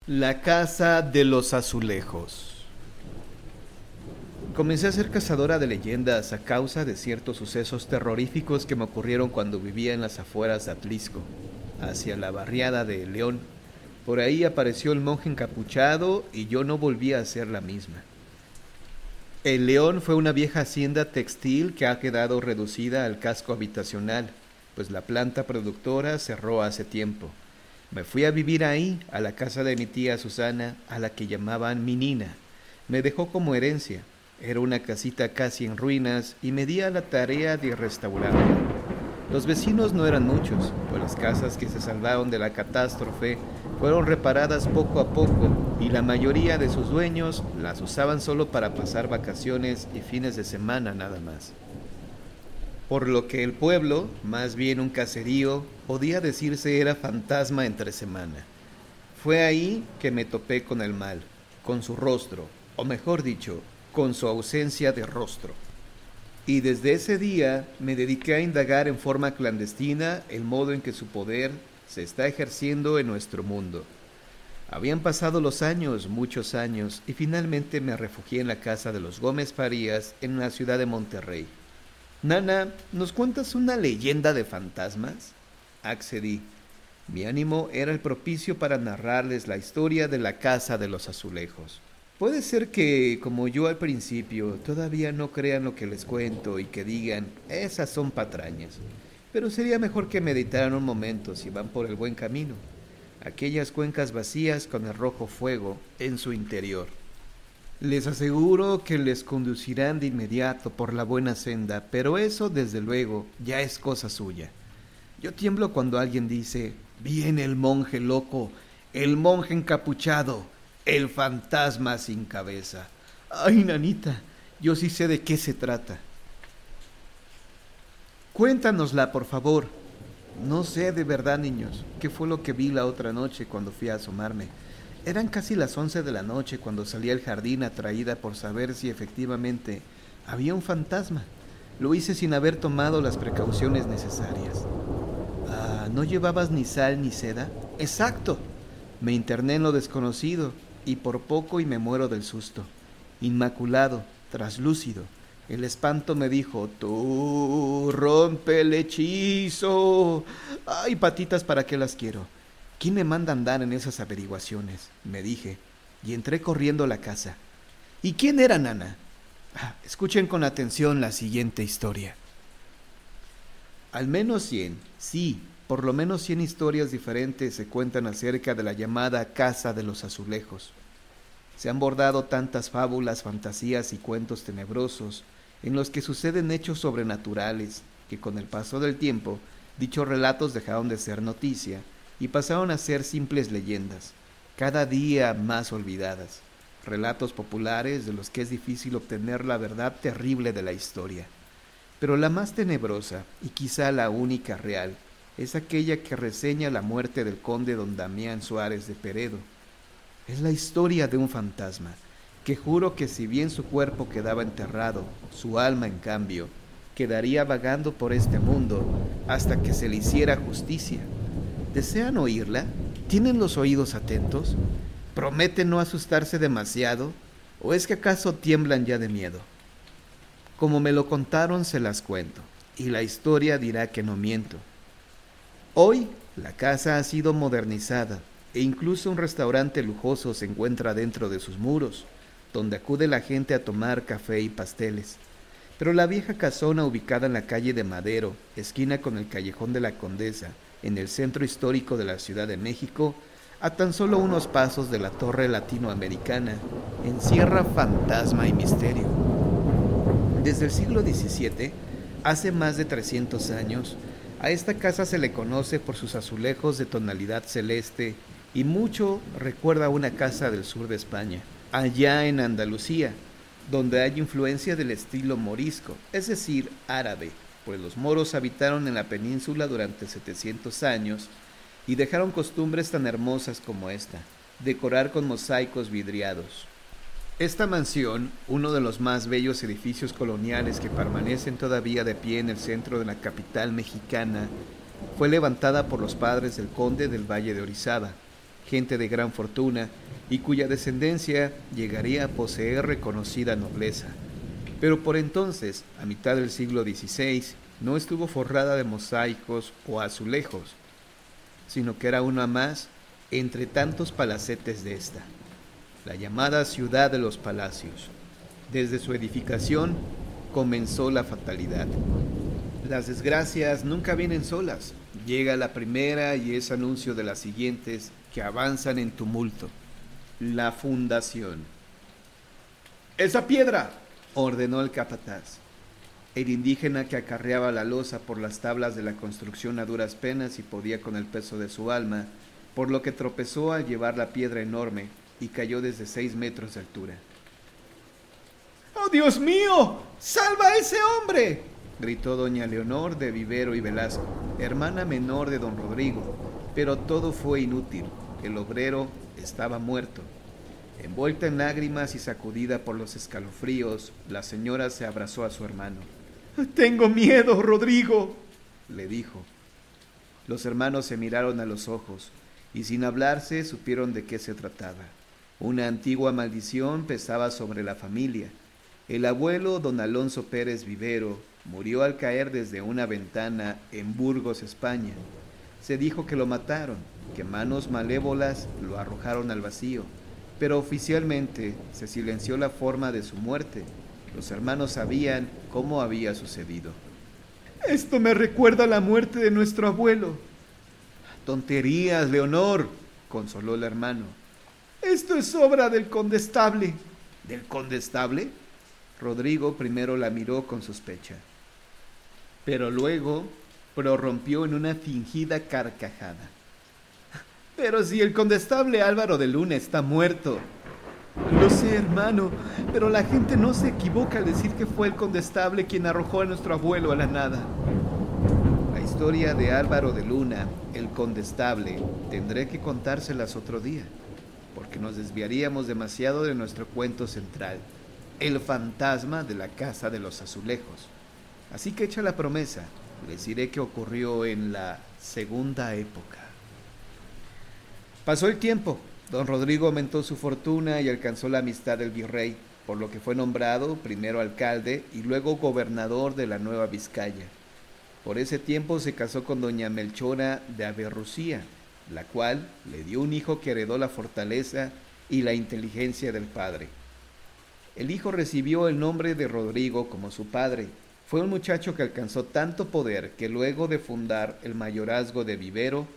La casa de los azulejos. Comencé a ser cazadora de leyendas a causa de ciertos sucesos terroríficos que me ocurrieron cuando vivía en las afueras de Atlisco, hacia la barriada de León. Por ahí apareció el monje encapuchado y yo no volví a ser la misma. El León fue una vieja hacienda textil que ha quedado reducida al casco habitacional, pues la planta productora cerró hace tiempo. Me fui a vivir ahí, a la casa de mi tía Susana, a la que llamaban mi Nina. Me dejó como herencia. Era una casita casi en ruinas y me di a la tarea de restaurarla. Los vecinos no eran muchos, pues las casas que se salvaron de la catástrofe fueron reparadas poco a poco y la mayoría de sus dueños las usaban solo para pasar vacaciones y fines de semana nada más. Por lo que el pueblo, más bien un caserío, podía decirse era fantasma entre semana. Fue ahí que me topé con el mal, con su rostro, o mejor dicho, con su ausencia de rostro. Y desde ese día me dediqué a indagar en forma clandestina el modo en que su poder se está ejerciendo en nuestro mundo. Habían pasado los años, muchos años, y finalmente me refugié en la casa de los Gómez Farías en la ciudad de Monterrey. Nana, ¿nos cuentas una leyenda de fantasmas? Accedí. Mi ánimo era el propicio para narrarles la historia de la casa de los azulejos. Puede ser que, como yo al principio, todavía no crean lo que les cuento y que digan, esas son patrañas. Pero sería mejor que meditaran un momento si van por el buen camino. Aquellas cuencas vacías con el rojo fuego en su interior. Les aseguro que les conducirán de inmediato por la buena senda, pero eso, desde luego, ya es cosa suya. Yo tiemblo cuando alguien dice, viene el monje loco, el monje encapuchado, el fantasma sin cabeza. Ay, nanita, yo sí sé de qué se trata. Cuéntanosla, por favor. No sé de verdad, niños, qué fue lo que vi la otra noche cuando fui a asomarme. Eran casi las 11 de la noche cuando salí al jardín atraída por saber si efectivamente había un fantasma. Lo hice sin haber tomado las precauciones necesarias. Ah, ¿no llevabas ni sal ni seda? Exacto. Me interné en lo desconocido y por poco y me muero del susto. Inmaculado, traslúcido. El espanto me dijo, tú rompe el hechizo. Ay, patitas, ¿para qué las quiero? ¿Quién me manda andar en esas averiguaciones? Me dije, y entré corriendo a la casa. ¿Y quién era Nana? Escuchen con atención la siguiente historia. Al menos 100, sí, por lo menos 100 historias diferentes se cuentan acerca de la llamada Casa de los Azulejos. Se han bordado tantas fábulas, fantasías y cuentos tenebrosos en los que suceden hechos sobrenaturales que con el paso del tiempo dichos relatos dejaron de ser noticia y pasaron a ser simples leyendas, cada día más olvidadas, relatos populares de los que es difícil obtener la verdad terrible de la historia. Pero la más tenebrosa, y quizá la única real, es aquella que reseña la muerte del conde don Damián Suárez de Peredo. Es la historia de un fantasma, que juro que si bien su cuerpo quedaba enterrado, su alma, en cambio, quedaría vagando por este mundo hasta que se le hiciera justicia. ¿Desean oírla? ¿Tienen los oídos atentos? ¿Prometen no asustarse demasiado? ¿O es que acaso tiemblan ya de miedo? Como me lo contaron, se las cuento, y la historia dirá que no miento. Hoy, la casa ha sido modernizada, e incluso un restaurante lujoso se encuentra dentro de sus muros, donde acude la gente a tomar café y pasteles. Pero la vieja casona ubicada en la calle de Madero, esquina con el Callejón de la Condesa, en el centro histórico de la Ciudad de México, a tan solo unos pasos de la Torre Latinoamericana, encierra fantasma y misterio. Desde el siglo XVII, hace más de 300 años, a esta casa se le conoce por sus azulejos de tonalidad celeste y mucho recuerda a una casa del sur de España, allá en Andalucía, donde hay influencia del estilo morisco, es decir, árabe, pues los moros habitaron en la península durante 700 años y dejaron costumbres tan hermosas como esta, decorar con mosaicos vidriados. Esta mansión, uno de los más bellos edificios coloniales que permanecen todavía de pie en el centro de la capital mexicana, fue levantada por los padres del conde del Valle de Orizaba, gente de gran fortuna y cuya descendencia llegaría a poseer reconocida nobleza. Pero por entonces, a mitad del siglo XVI, no estuvo forrada de mosaicos o azulejos, sino que era una más entre tantos palacetes de esta, la llamada Ciudad de los Palacios. Desde su edificación comenzó la fatalidad. Las desgracias nunca vienen solas. Llega la primera y es anuncio de las siguientes que avanzan en tumulto. La fundación. ¡Esa piedra!, ordenó el capataz. El indígena que acarreaba la losa por las tablas de la construcción a duras penas y podía con el peso de su alma, por lo que tropezó al llevar la piedra enorme y cayó desde 6 metros de altura. ¡Oh, Dios mío! ¡Salva a ese hombre!, gritó doña Leonor de Vivero y Velasco, hermana menor de don Rodrigo, pero todo fue inútil. El obrero estaba muerto. Envuelta en lágrimas y sacudida por los escalofríos, la señora se abrazó a su hermano. «Tengo miedo, Rodrigo», le dijo. Los hermanos se miraron a los ojos y sin hablarse supieron de qué se trataba. Una antigua maldición pesaba sobre la familia. El abuelo, don Alonso Pérez Vivero, murió al caer desde una ventana en Burgos, España. Se dijo que lo mataron, que manos malévolas lo arrojaron al vacío, pero oficialmente se silenció la forma de su muerte. Los hermanos sabían cómo había sucedido. «Esto me recuerda a la muerte de nuestro abuelo». «Tonterías, Leonor», consoló el hermano. «Esto es obra del condestable». «¿Del condestable?». Rodrigo primero la miró con sospecha, pero luego prorrumpió en una fingida carcajada. «Pero si el condestable Álvaro de Luna está muerto». «Lo sé, hermano, pero la gente no se equivoca al decir que fue el condestable quien arrojó a nuestro abuelo a la nada». La historia de Álvaro de Luna, el condestable, tendré que contárselas otro día, porque nos desviaríamos demasiado de nuestro cuento central, el fantasma de la Casa de los Azulejos. Así que hecha la promesa, les diré qué ocurrió en la segunda época. Pasó el tiempo. Don Rodrigo aumentó su fortuna y alcanzó la amistad del virrey, por lo que fue nombrado primero alcalde y luego gobernador de la Nueva Vizcaya. Por ese tiempo se casó con doña Melchora de Averrucía, la cual le dio un hijo que heredó la fortaleza y la inteligencia del padre. El hijo recibió el nombre de Rodrigo como su padre. Fue un muchacho que alcanzó tanto poder que luego de fundar el mayorazgo de Vivero,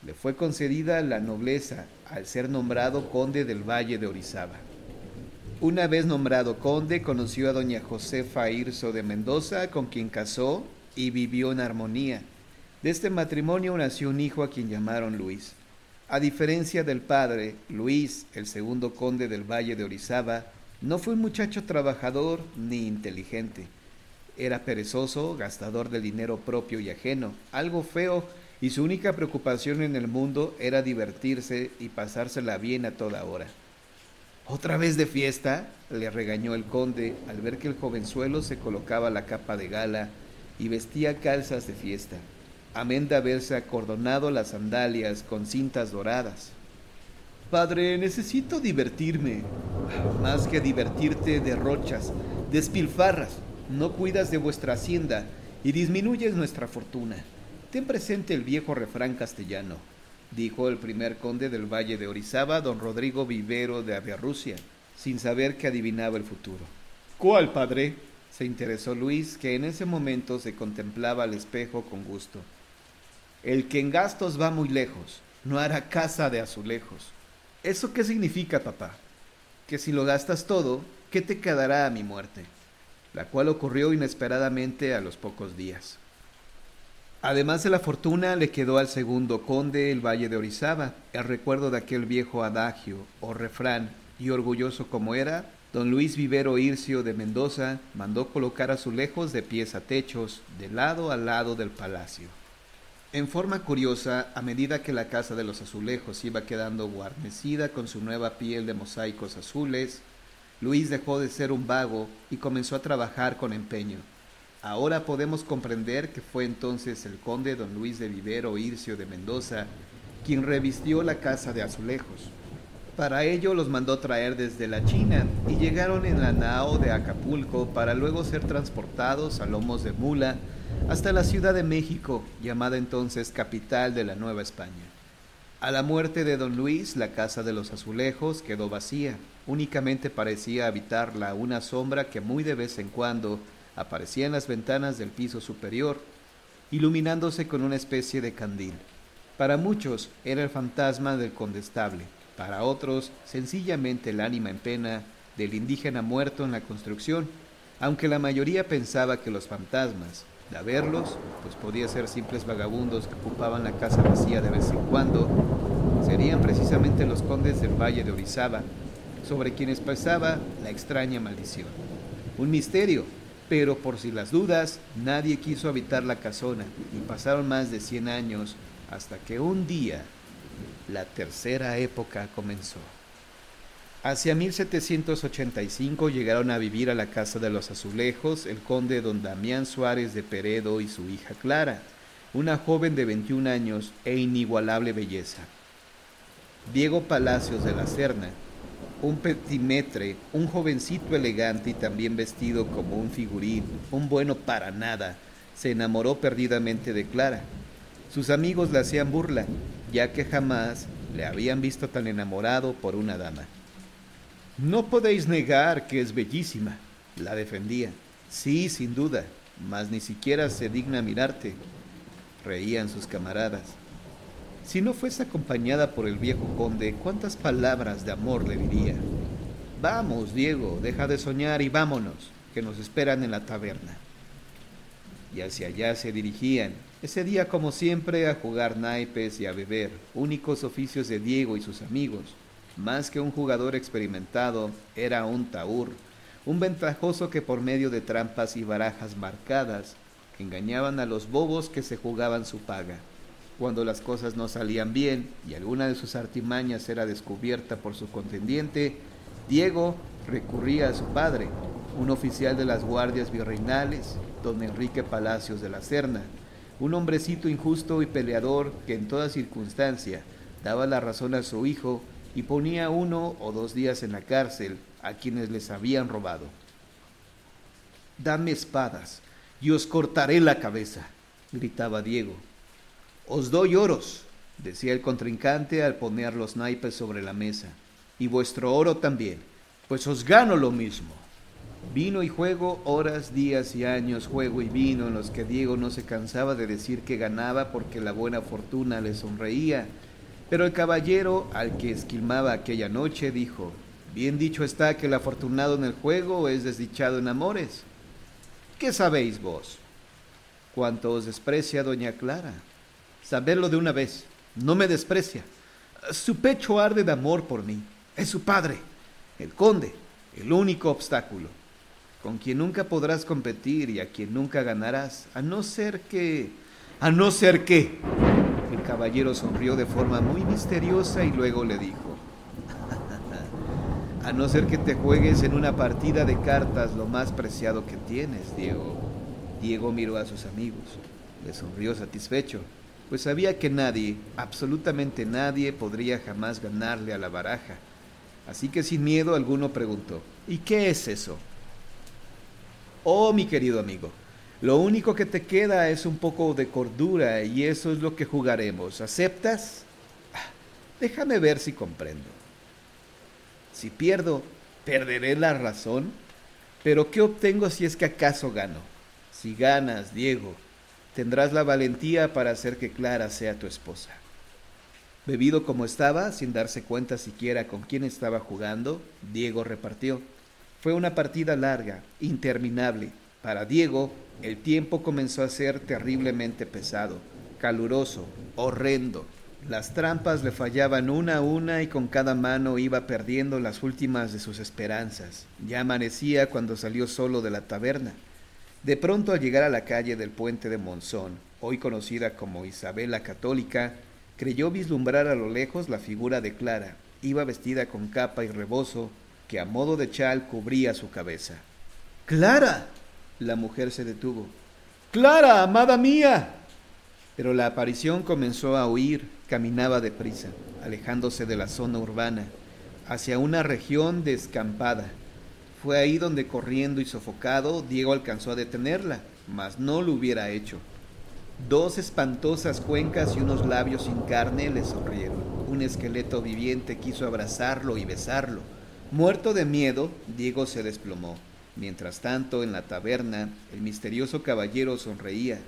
le fue concedida la nobleza al ser nombrado conde del Valle de Orizaba. Una vez nombrado conde, conoció a doña Josefa Irso de Mendoza, con quien casó y vivió en armonía. De este matrimonio nació un hijo a quien llamaron Luis. A diferencia del padre, Luis, el segundo conde del Valle de Orizaba, no fue un muchacho trabajador ni inteligente. Era perezoso, gastador de dinero propio y ajeno, algo feo, y su única preocupación en el mundo era divertirse y pasársela bien a toda hora. «¿Otra vez de fiesta?», le regañó el conde al ver que el jovenzuelo se colocaba la capa de gala y vestía calzas de fiesta, amén de haberse acordonado las sandalias con cintas doradas. «Padre, necesito divertirme». «Más que divertirte, derrochas, despilfarras, no cuidas de vuestra hacienda y disminuyes nuestra fortuna. Ten presente el viejo refrán castellano», dijo el primer conde del Valle de Orizaba, don Rodrigo Vivero de Averrucia, sin saber que adivinaba el futuro. «¿Cuál, padre?», se interesó Luis, que en ese momento se contemplaba al espejo con gusto. «El que en gastos va muy lejos, no hará casa de azulejos». «¿Eso qué significa, papá?». «Que si lo gastas todo, ¿qué te quedará a mi muerte?», la cual ocurrió inesperadamente a los pocos días. Además de la fortuna, le quedó al segundo conde el Valle de Orizaba, el recuerdo de aquel viejo adagio o refrán, y orgulloso como era, don Luis Vivero Ircio de Mendoza mandó colocar azulejos de pies a techos, de lado a lado del palacio. En forma curiosa, a medida que la casa de los azulejos iba quedando guarnecida con su nueva piel de mosaicos azules, Luis dejó de ser un vago y comenzó a trabajar con empeño. Ahora podemos comprender que fue entonces el conde don Luis de Vivero Ircio de Mendoza quien revistió la casa de azulejos. Para ello los mandó traer desde la China y llegaron en la nao de Acapulco para luego ser transportados a lomos de mula hasta la Ciudad de México, llamada entonces capital de la Nueva España. A la muerte de don Luis, la casa de los azulejos quedó vacía. Únicamente parecía habitarla una sombra que muy de vez en cuando aparecía en las ventanas del piso superior, iluminándose con una especie de candil. Para muchos era el fantasma del condestable, para otros sencillamente el ánima en pena del indígena muerto en la construcción, aunque la mayoría pensaba que los fantasmas, de verlos, pues podía ser simples vagabundos que ocupaban la casa vacía de vez en cuando, serían precisamente los condes del Valle de Orizaba, sobre quienes pesaba la extraña maldición. Un misterio, pero por si las dudas, nadie quiso habitar la casona, y pasaron más de 100 años hasta que un día la tercera época comenzó. Hacia 1785 llegaron a vivir a la casa de los azulejos el conde don Damián Suárez de Peredo y su hija Clara, una joven de 21 años e inigualable belleza. Diego Palacios de la Serna, un petimetre, un jovencito elegante y también vestido como un figurín, un bueno para nada, se enamoró perdidamente de Clara. Sus amigos le hacían burla, ya que jamás le habían visto tan enamorado por una dama. No podéis negar que es bellísima, la defendía. Sí, sin duda, mas ni siquiera se digna mirarte, reían sus camaradas. Si no fuese acompañada por el viejo conde, ¿cuántas palabras de amor le diría? Vamos, Diego, deja de soñar y vámonos, que nos esperan en la taberna. Y hacia allá se dirigían, ese día como siempre a jugar naipes y a beber, únicos oficios de Diego y sus amigos. Más que un jugador experimentado, era un taur, un ventajoso que por medio de trampas y barajas marcadas, engañaban a los bobos que se jugaban su paga. Cuando las cosas no salían bien y alguna de sus artimañas era descubierta por su contendiente, Diego recurría a su padre, un oficial de las guardias virreinales, don Enrique Palacios de la Serna, un hombrecito injusto y peleador que en toda circunstancia daba la razón a su hijo y ponía 1 o 2 días en la cárcel a quienes les habían robado. «Dame espadas y os cortaré la cabeza», gritaba Diego. «Os doy oros», decía el contrincante al poner los naipes sobre la mesa, «y vuestro oro también, pues os gano lo mismo». Vino y juego, horas, días y años, juego y vino, en los que Diego no se cansaba de decir que ganaba porque la buena fortuna le sonreía. Pero el caballero, al que esquilmaba aquella noche, dijo: «Bien dicho está que el afortunado en el juego es desdichado en amores. ¿Qué sabéis vos?» «Cuánto os desprecia doña Clara». «Sabedlo de una vez, no me desprecia. Su pecho arde de amor por mí. Es su padre, el conde, el único obstáculo, con quien nunca podrás competir y a quien nunca ganarás, a no ser que... El caballero sonrió de forma muy misteriosa y luego le dijo: «A no ser que te juegues en una partida de cartas lo más preciado que tienes, Diego». Diego miró a sus amigos. Le sonrió satisfecho, pues sabía que nadie, absolutamente nadie, podría jamás ganarle a la baraja. Así que sin miedo alguno preguntó: «¿Y qué es eso?» «Oh, mi querido amigo, lo único que te queda es un poco de cordura y eso es lo que jugaremos. ¿Aceptas?» «Déjame ver si comprendo». «Si pierdo, ¿perderé la razón? Pero ¿qué obtengo si es que acaso gano?» «Si ganas, Diego, tendrás la valentía para hacer que Clara sea tu esposa». Bebido como estaba, sin darse cuenta siquiera con quién estaba jugando, Diego repartió. Fue una partida larga, interminable. Para Diego, el tiempo comenzó a ser terriblemente pesado, caluroso, horrendo. Las trampas le fallaban una a una y con cada mano iba perdiendo las últimas de sus esperanzas. Ya amanecía cuando salió solo de la taberna. De pronto, al llegar a la calle del Puente de Monzón, hoy conocida como Isabel la Católica, creyó vislumbrar a lo lejos la figura de Clara. Iba vestida con capa y rebozo que a modo de chal cubría su cabeza. «¡Clara!» La mujer se detuvo. «¡Clara, amada mía!» Pero la aparición comenzó a huir, caminaba deprisa, alejándose de la zona urbana, hacia una región descampada. Fue ahí donde, corriendo y sofocado, Diego alcanzó a detenerla, mas no lo hubiera hecho. Dos espantosas cuencas y unos labios sin carne le sonrieron. Un esqueleto viviente quiso abrazarlo y besarlo. Muerto de miedo, Diego se desplomó. Mientras tanto, en la taberna, el misterioso caballero sonreía.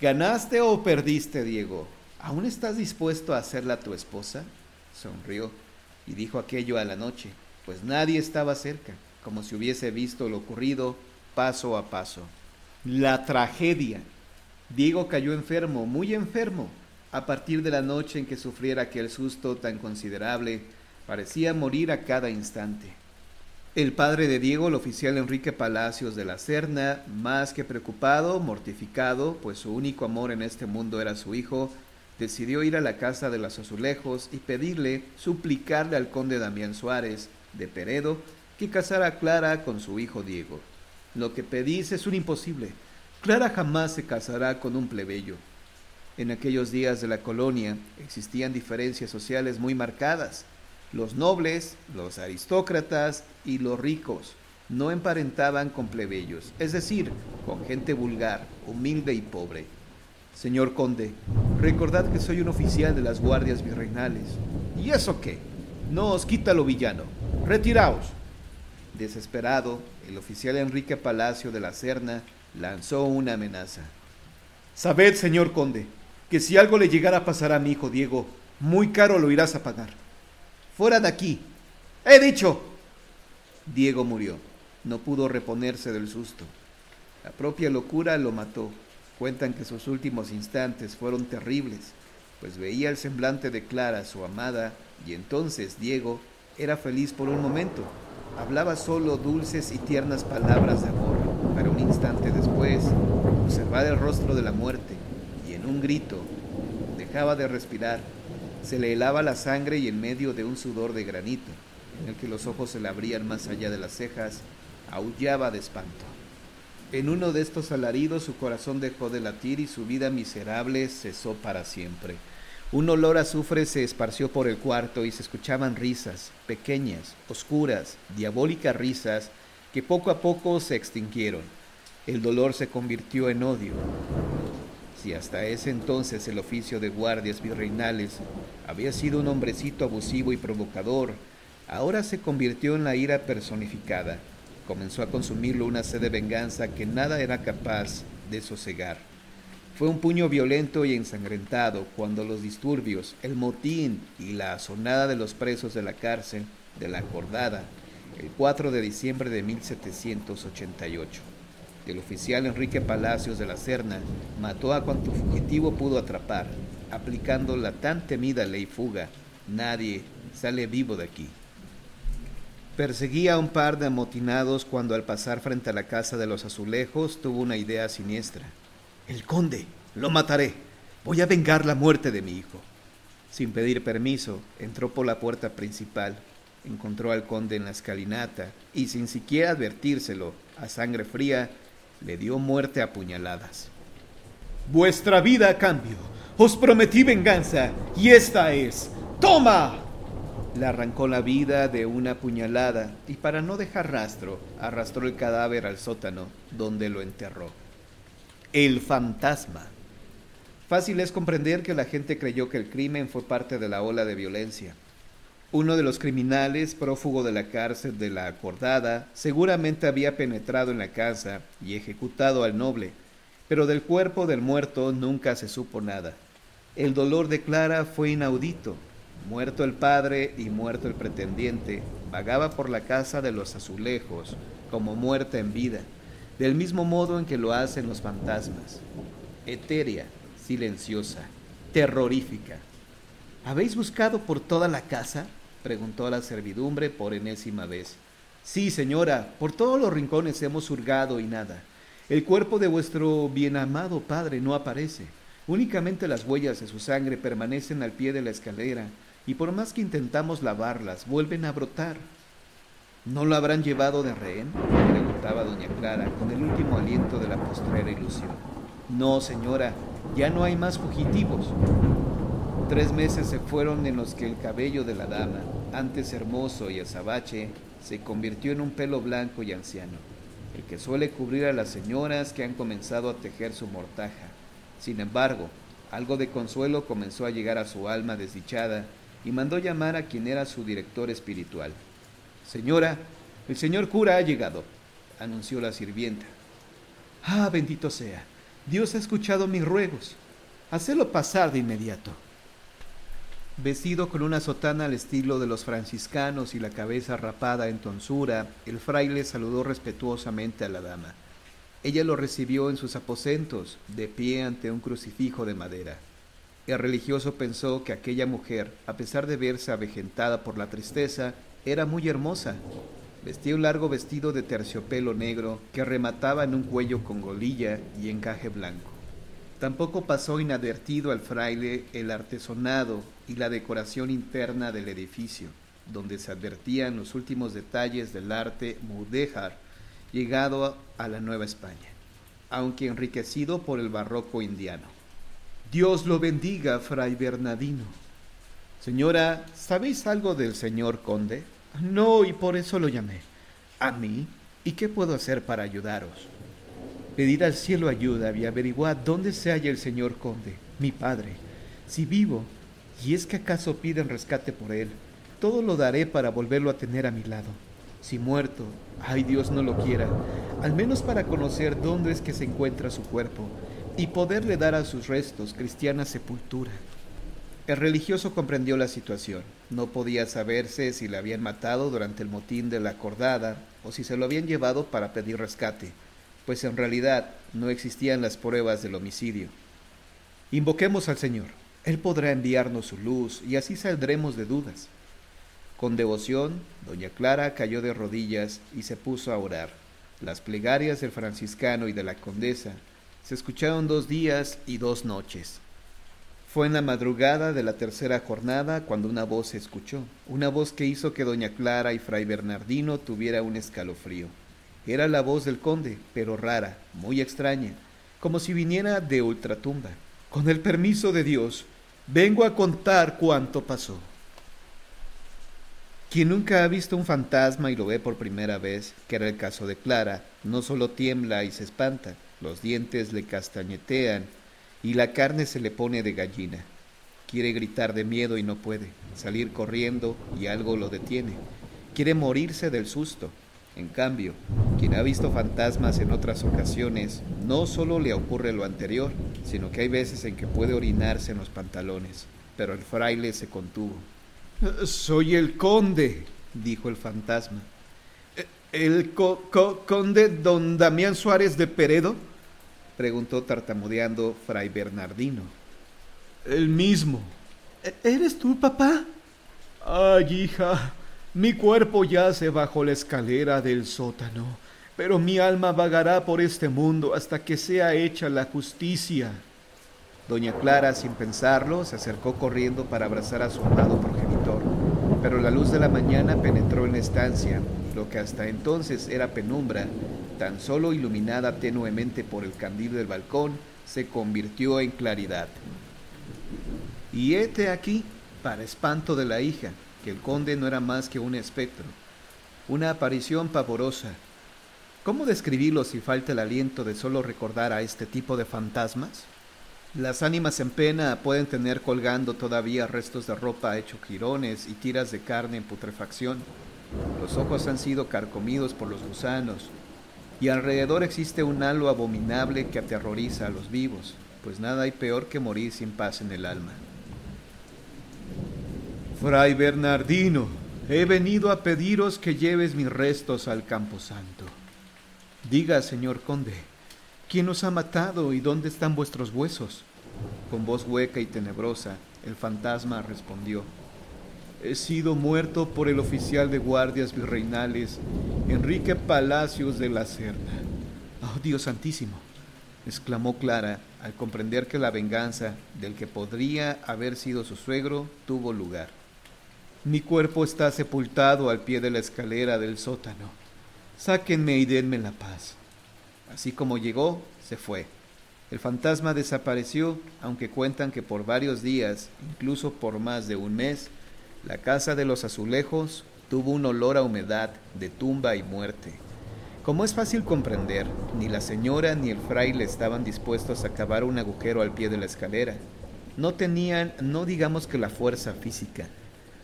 ¿Ganaste o perdiste, Diego? ¿Aún estás dispuesto a hacerla tu esposa? Sonrió y dijo aquello a la noche, pues nadie estaba cerca, como si hubiese visto lo ocurrido paso a paso. La tragedia. Diego cayó enfermo, muy enfermo. A partir de la noche en que sufriera aquel susto tan considerable, parecía morir a cada instante. El padre de Diego, el oficial Enrique Palacios de la Serna, más que preocupado, mortificado, pues su único amor en este mundo era su hijo, decidió ir a la casa de los Azulejos y pedirle, suplicarle al conde Damián Suárez, de Peredo, que casara a Clara con su hijo Diego. Lo que pedís es un imposible. Clara jamás se casará con un plebeyo. En aquellos días de la colonia existían diferencias sociales muy marcadas. Los nobles, los aristócratas y los ricos no emparentaban con plebeyos, es decir, con gente vulgar, humilde y pobre. Señor conde, recordad que soy un oficial de las guardias virreinales. ¿Y eso qué? No os quita lo villano. Retiraos. Desesperado, el oficial Enrique Palacio de la Serna lanzó una amenaza. Sabed, señor conde, que si algo le llegara a pasar a mi hijo Diego, muy caro lo irás a pagar. ¡Fuera de aquí! ¡He dicho! Diego murió. No pudo reponerse del susto. La propia locura lo mató. Cuentan que sus últimos instantes fueron terribles, pues veía el semblante de Clara, su amada, y entonces Diego era feliz por un momento. Hablaba solo dulces y tiernas palabras de amor, pero un instante después observaba el rostro de la muerte, y en un grito dejaba de respirar. Se le helaba la sangre y en medio de un sudor de granito, en el que los ojos se le abrían más allá de las cejas, aullaba de espanto. En uno de estos alaridos su corazón dejó de latir y su vida miserable cesó para siempre. Un olor a azufre se esparció por el cuarto y se escuchaban risas, pequeñas, oscuras, diabólicas risas, que poco a poco se extinguieron. El dolor se convirtió en odio. Si hasta ese entonces el oficio de guardias virreinales había sido un hombrecito abusivo y provocador, ahora se convirtió en la ira personificada. Comenzó a consumirlo una sed de venganza que nada era capaz de sosegar. Fue un puño violento y ensangrentado cuando los disturbios, el motín y la azonada de los presos de la cárcel de la Acordada, el 4 de diciembre de 1788. El oficial Enrique Palacios de la Serna mató a cuanto fugitivo pudo atrapar, aplicando la tan temida ley fuga. Nadie sale vivo de aquí. Perseguía a un par de amotinados cuando al pasar frente a la casa de los Azulejos tuvo una idea siniestra. «El conde, lo mataré. Voy a vengar la muerte de mi hijo». Sin pedir permiso, entró por la puerta principal, encontró al conde en la escalinata y sin siquiera advertírselo, a sangre fría, le dio muerte a puñaladas. «Vuestra vida a cambio. Os prometí venganza y esta es. ¡Toma!». Le arrancó la vida de una puñalada y para no dejar rastro, arrastró el cadáver al sótano, donde lo enterró. El fantasma. Fácil es comprender que la gente creyó que el crimen fue parte de la ola de violencia. Uno de los criminales, prófugo de la cárcel de la Acordada, seguramente había penetrado en la casa y ejecutado al noble, pero del cuerpo del muerto nunca se supo nada. El dolor de Clara fue inaudito. Muerto el padre y muerto el pretendiente, vagaba por la casa de los Azulejos, como muerta en vida, del mismo modo en que lo hacen los fantasmas. Etérea, silenciosa, terrorífica. ¿Habéis buscado por toda la casa?, preguntó a la servidumbre por enésima vez. Sí, señora, por todos los rincones hemos hurgado y nada. El cuerpo de vuestro bien amado padre no aparece. Únicamente las huellas de su sangre permanecen al pie de la escalera, y por más que intentamos lavarlas, vuelven a brotar. ¿No lo habrán llevado de rehén?, preguntaba doña Clara, con el último aliento de la postrera ilusión. No, señora, Ya no hay más fugitivos. 3 meses se fueron en los que el cabello de la dama, antes hermoso y azabache, se convirtió en un pelo blanco y anciano, el que suele cubrir a las señoras que han comenzado a tejer su mortaja. Sin embargo, algo de consuelo comenzó a llegar a su alma desdichada y mandó llamar a quien era su director espiritual. Señora, el señor cura ha llegado, anunció la sirvienta. Ah, bendito sea. Dios ha escuchado mis ruegos. Hacelo pasar de inmediato. Vestido con una sotana al estilo de los franciscanos y la cabeza rapada en tonsura, el fraile saludó respetuosamente a la dama. Ella lo recibió en sus aposentos, de pie ante un crucifijo de madera. El religioso pensó que aquella mujer, a pesar de verse avejentada por la tristeza, era muy hermosa. Vestía un largo vestido de terciopelo negro que remataba en un cuello con golilla y encaje blanco. Tampoco pasó inadvertido al fraile el artesonado y la decoración interna del edificio, donde se advertían los últimos detalles del arte mudéjar llegado a la Nueva España, aunque enriquecido por el barroco indiano. Dios lo bendiga, fray Bernardino. Señora, ¿sabéis algo del señor conde? No, y por eso lo llamé. ¿A mí? ¿Y qué puedo hacer para ayudaros? Pedir al cielo ayuda y averiguar dónde se halla el señor conde, mi padre. Si vivo, y es que acaso piden rescate por él, todo lo daré para volverlo a tener a mi lado. Si muerto, ay Dios no lo quiera, al menos para conocer dónde es que se encuentra su cuerpo y poderle dar a sus restos cristiana sepultura. El religioso comprendió la situación. No podía saberse si le habían matado durante el motín de la Acordada o si se lo habían llevado para pedir rescate, pues en realidad no existían las pruebas del homicidio. Invoquemos al Señor. Él podrá enviarnos su luz y así saldremos de dudas. Con devoción, doña Clara cayó de rodillas y se puso a orar. Las plegarias del franciscano y de la condesa se escucharon 2 días y 2 noches. Fue en la madrugada de la tercera jornada cuando una voz se escuchó, una voz que hizo que doña Clara y fray Bernardino tuviera un escalofrío. Era la voz del conde, pero rara, muy extraña, como si viniera de ultratumba. Con el permiso de Dios, vengo a contar cuánto pasó. Quien nunca ha visto un fantasma y lo ve por primera vez, que era el caso de Clara, no solo tiembla y se espanta, los dientes le castañetean y la carne se le pone de gallina. Quiere gritar de miedo y no puede, salir corriendo y algo lo detiene. Quiere morirse del susto. En cambio, quien ha visto fantasmas en otras ocasiones, no solo le ocurre lo anterior, sino que hay veces en que puede orinarse en los pantalones. Pero el fraile se contuvo. «Soy el conde», dijo el fantasma. «¿El conde don Damián Suárez de Peredo?», preguntó tartamudeando fray Bernardino. «El mismo». «¿Eres tú, papá?». «Ay, hija, mi cuerpo yace bajo la escalera del sótano, pero mi alma vagará por este mundo hasta que sea hecha la justicia». Doña Clara, sin pensarlo, se acercó corriendo para abrazar a su amado progenitor, pero la luz de la mañana penetró en la estancia, y lo que hasta entonces era penumbra, tan solo iluminada tenuemente por el candil del balcón, se convirtió en claridad. Y hete aquí, para espanto de la hija, que el conde no era más que un espectro, una aparición pavorosa. ¿Cómo describirlo si falta el aliento de solo recordar a este tipo de fantasmas? Las ánimas en pena pueden tener colgando todavía restos de ropa hecho jirones y tiras de carne en putrefacción. Los ojos han sido carcomidos por los gusanos, y alrededor existe un halo abominable que aterroriza a los vivos, pues nada hay peor que morir sin paz en el alma. Fray Bernardino, he venido a pediros que lleves mis restos al camposanto. Diga, señor conde, ¿quién os ha matado y dónde están vuestros huesos? Con voz hueca y tenebrosa, el fantasma respondió. He sido muerto por el oficial de guardias virreinales, Enrique Palacios de la Serna. ¡Oh, Dios santísimo!, exclamó Clara, al comprender que la venganza del que podría haber sido su suegro tuvo lugar. Mi cuerpo está sepultado al pie de la escalera del sótano. Sáquenme y denme la paz. Así como llegó, se fue. El fantasma desapareció, aunque cuentan que por varios días, incluso por más de un mes, la casa de los Azulejos tuvo un olor a humedad, de tumba y muerte. Como es fácil comprender, ni la señora ni el fraile estaban dispuestos a cavar un agujero al pie de la escalera. No tenían, no digamos que la fuerza física,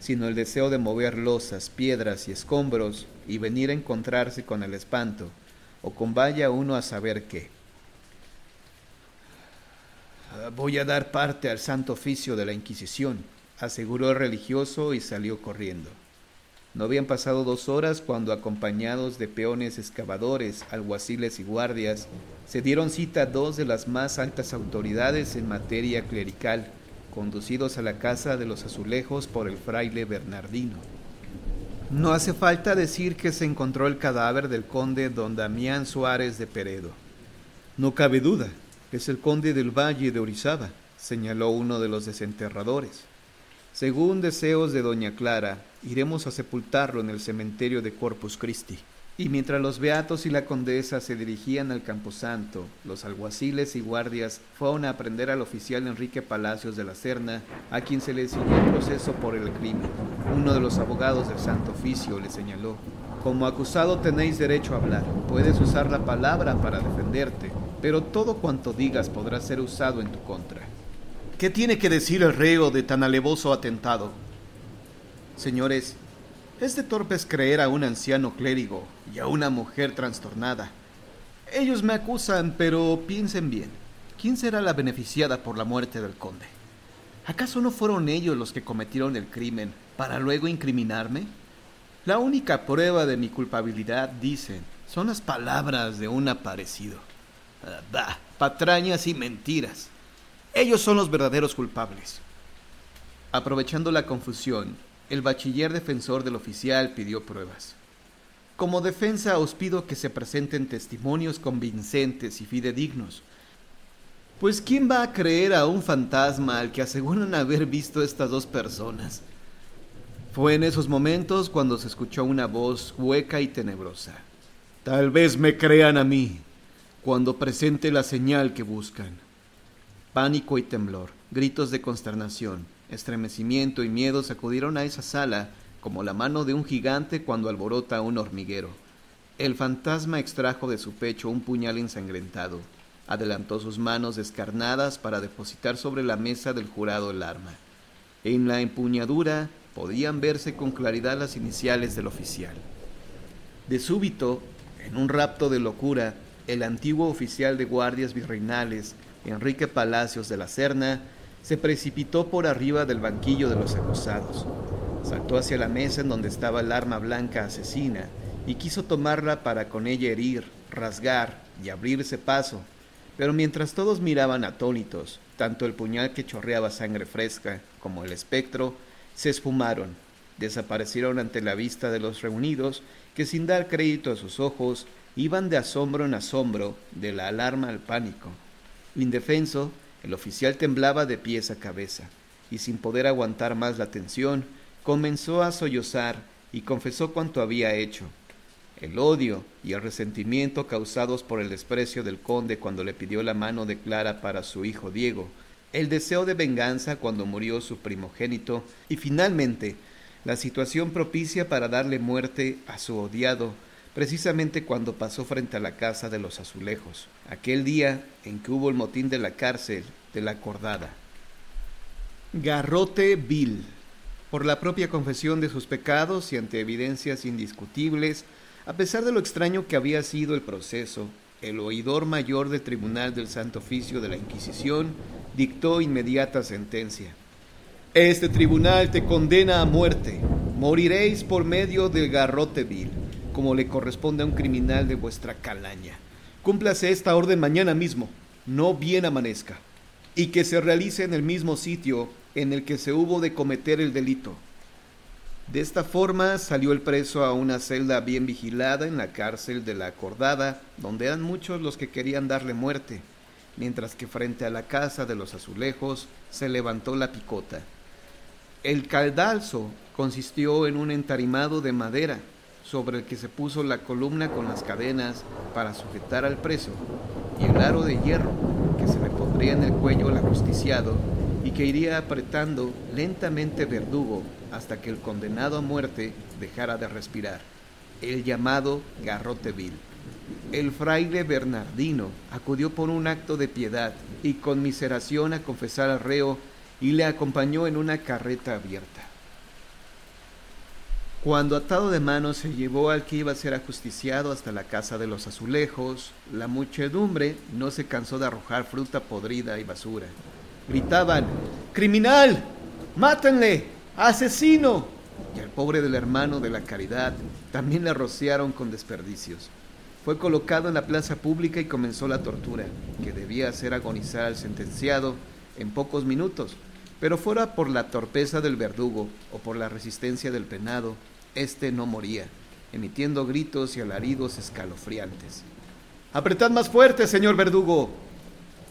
sino el deseo de mover losas, piedras y escombros y venir a encontrarse con el espanto, o con vaya uno a saber qué. Voy a dar parte al santo oficio de la Inquisición, aseguró el religioso y salió corriendo. No habían pasado 2 horas cuando, acompañados de peones excavadores, alguaciles y guardias, se dieron cita a 2 de las más altas autoridades en materia clerical, conducidos a la casa de los Azulejos por el fraile Bernardino. No hace falta decir que se encontró el cadáver del conde don Damián Suárez de Peredo. No cabe duda, es el conde del Valle de Orizaba, señaló uno de los desenterradores. Según deseos de doña Clara, iremos a sepultarlo en el cementerio de Corpus Christi. Y mientras los beatos y la condesa se dirigían al camposanto, los alguaciles y guardias fueron a prender al oficial Enrique Palacios de la Serna, a quien se le siguió el proceso por el crimen. Uno de los abogados del Santo Oficio le señaló: como acusado tenéis derecho a hablar, puedes usar la palabra para defenderte, pero todo cuanto digas podrá ser usado en tu contra. ¿Qué tiene que decir el reo de tan alevoso atentado? Señores, es de torpes creer a un anciano clérigo y a una mujer trastornada. Ellos me acusan, pero piensen bien. ¿Quién será la beneficiada por la muerte del conde? ¿Acaso no fueron ellos los que cometieron el crimen para luego incriminarme? La única prueba de mi culpabilidad, dicen, son las palabras de un aparecido. Patrañas y mentiras. Ellos son los verdaderos culpables. Aprovechando la confusión, el bachiller defensor del oficial pidió pruebas. Como defensa os pido que se presenten testimonios convincentes y fidedignos. Pues ¿quién va a creer a un fantasma al que aseguran haber visto estas 2 personas? Fue en esos momentos cuando se escuchó una voz hueca y tenebrosa. Tal vez me crean a mí, cuando presente la señal que buscan. Pánico y temblor, gritos de consternación, estremecimiento y miedo sacudieron a esa sala como la mano de un gigante cuando alborota un hormiguero. El fantasma extrajo de su pecho un puñal ensangrentado. Adelantó sus manos descarnadas para depositar sobre la mesa del jurado el arma. En la empuñadura podían verse con claridad las iniciales del oficial. De súbito, en un rapto de locura, el antiguo oficial de guardias virreinales, Enrique Palacios de la Serna, se precipitó por arriba del banquillo de los acusados. Saltó hacia la mesa en donde estaba el arma blanca asesina y quiso tomarla para con ella herir, rasgar y abrirse paso. Pero mientras todos miraban atónitos, tanto el puñal que chorreaba sangre fresca como el espectro se esfumaron, desaparecieron ante la vista de los reunidos, que sin dar crédito a sus ojos iban de asombro en asombro, de la alarma al pánico. Indefenso, el oficial temblaba de pies a cabeza, y sin poder aguantar más la tensión, comenzó a sollozar y confesó cuanto había hecho. El odio y el resentimiento causados por el desprecio del conde cuando le pidió la mano de Clara para su hijo Diego, el deseo de venganza cuando murió su primogénito, y finalmente la situación propicia para darle muerte a su odiado, precisamente cuando pasó frente a la casa de los Azulejos, aquel día en que hubo el motín de la cárcel de la Acordada. Garrote vil. Por la propia confesión de sus pecados y ante evidencias indiscutibles, a pesar de lo extraño que había sido el proceso, el oidor mayor del Tribunal del Santo Oficio de la Inquisición dictó inmediata sentencia. Este tribunal te condena a muerte. Moriréis por medio del garrote vil, como le corresponde a un criminal de vuestra calaña. Cúmplase esta orden mañana mismo, no bien amanezca, y que se realice en el mismo sitio en el que se hubo de cometer el delito. De esta forma salió el preso a una celda bien vigilada en la cárcel de la Acordada, donde eran muchos los que querían darle muerte, mientras que frente a la casa de los Azulejos se levantó la picota. El cadalso consistió en un entarimado de madera, sobre el que se puso la columna con las cadenas para sujetar al preso, y el aro de hierro, que se le pondría en el cuello al ajusticiado y que iría apretando lentamente Verdugo hasta que el condenado a muerte dejara de respirar, el llamado garrote vil. El fraile Bernardino acudió por un acto de piedad y conmiseración a confesar al reo y le acompañó en una carreta abierta. Cuando atado de manos se llevó al que iba a ser ajusticiado hasta la casa de los azulejos, la muchedumbre no se cansó de arrojar fruta podrida y basura. Gritaban: ¡criminal! ¡Mátenle! ¡Asesino! Y al pobre del hermano de la caridad también le rociaron con desperdicios. Fue colocado en la plaza pública y comenzó la tortura, que debía hacer agonizar al sentenciado en pocos minutos, pero fuera por la torpeza del verdugo o por la resistencia del penado, éste no moría, emitiendo gritos y alaridos escalofriantes. «¡Apretad más fuerte, señor verdugo!»,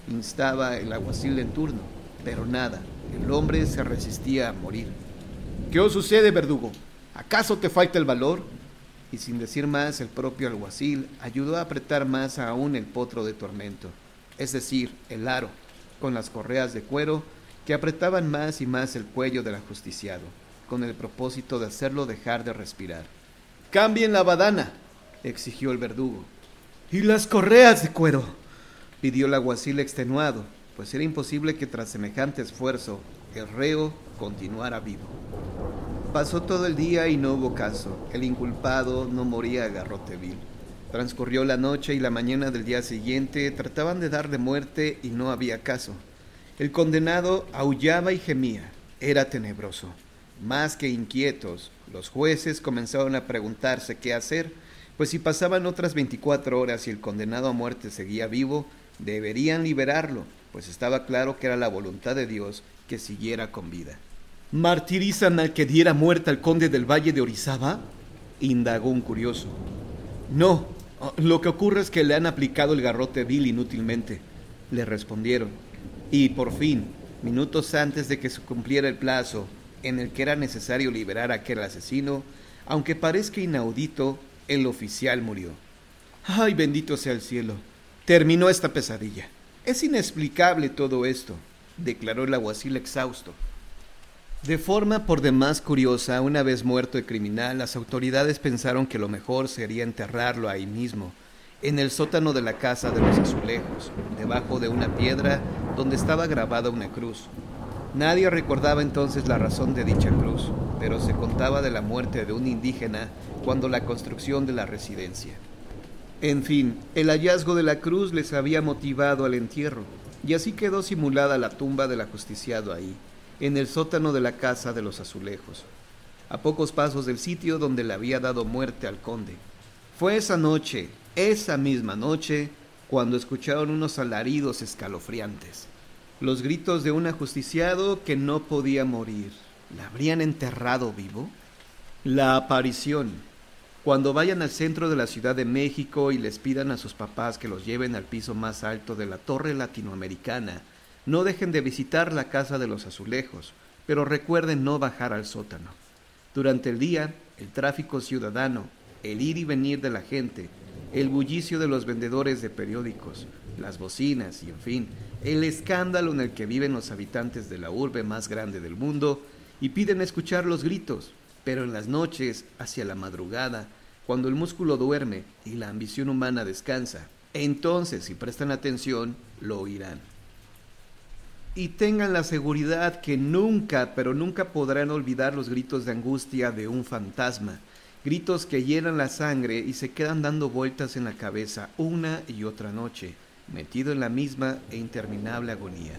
instaba el alguacil en turno, pero nada, el hombre se resistía a morir. «¿Qué os sucede, verdugo? ¿Acaso te falta el valor?». Y sin decir más, el propio alguacil ayudó a apretar más aún el potro de tormento, es decir, el aro, con las correas de cuero que apretaban más y más el cuello del ajusticiado, con el propósito de hacerlo dejar de respirar. «¡Cambien la badana!», exigió el verdugo. «¿Y las correas de cuero?», pidió el alguacil extenuado, pues era imposible que tras semejante esfuerzo el reo continuara vivo. Pasó todo el día y no hubo caso. El inculpado no moría a garrote vil. Transcurrió la noche y la mañana del día siguiente trataban de darle muerte y no había caso. El condenado aullaba y gemía. Era tenebroso. Más que inquietos, los jueces comenzaron a preguntarse qué hacer, pues si pasaban otras 24 horas y el condenado a muerte seguía vivo, deberían liberarlo, pues estaba claro que era la voluntad de Dios que siguiera con vida. «¿Martirizan al que diera muerte al conde del Valle de Orizaba?», indagó un curioso. «No, lo que ocurre es que le han aplicado el garrote vil inútilmente», le respondieron. Y por fin, minutos antes de que se cumpliera el plazo en el que era necesario liberar a aquel asesino, aunque parezca inaudito, el oficial murió. «¡Ay, bendito sea el cielo! Terminó esta pesadilla. Es inexplicable todo esto», declaró el alguacil exhausto. De forma por demás curiosa, una vez muerto el criminal, las autoridades pensaron que lo mejor sería enterrarlo ahí mismo, en el sótano de la casa de los azulejos, debajo de una piedra donde estaba grabada una cruz. Nadie recordaba entonces la razón de dicha cruz, pero se contaba de la muerte de un indígena cuando la construcción de la residencia. En fin, el hallazgo de la cruz les había motivado al entierro, y así quedó simulada la tumba del ajusticiado ahí, en el sótano de la casa de los azulejos, a pocos pasos del sitio donde le había dado muerte al conde. Fue esa misma noche, cuando escucharon unos alaridos escalofriantes, los gritos de un ajusticiado que no podía morir. ¿La habrían enterrado vivo? La aparición. Cuando vayan al centro de la Ciudad de México y les pidan a sus papás que los lleven al piso más alto de la Torre Latinoamericana, no dejen de visitar la casa de los azulejos, pero recuerden no bajar al sótano. Durante el día, el tráfico ciudadano, el ir y venir de la gente, el bullicio de los vendedores de periódicos, las bocinas y, en fin, el escándalo en el que viven los habitantes de la urbe más grande del mundo, y piden escuchar los gritos, pero en las noches, hacia la madrugada, cuando el músculo duerme y la ambición humana descansa, entonces, si prestan atención, lo oirán. Y tengan la seguridad que nunca, pero nunca podrán olvidar los gritos de angustia de un fantasma, gritos que hielan la sangre y se quedan dando vueltas en la cabeza una y otra noche, metido en la misma e interminable agonía.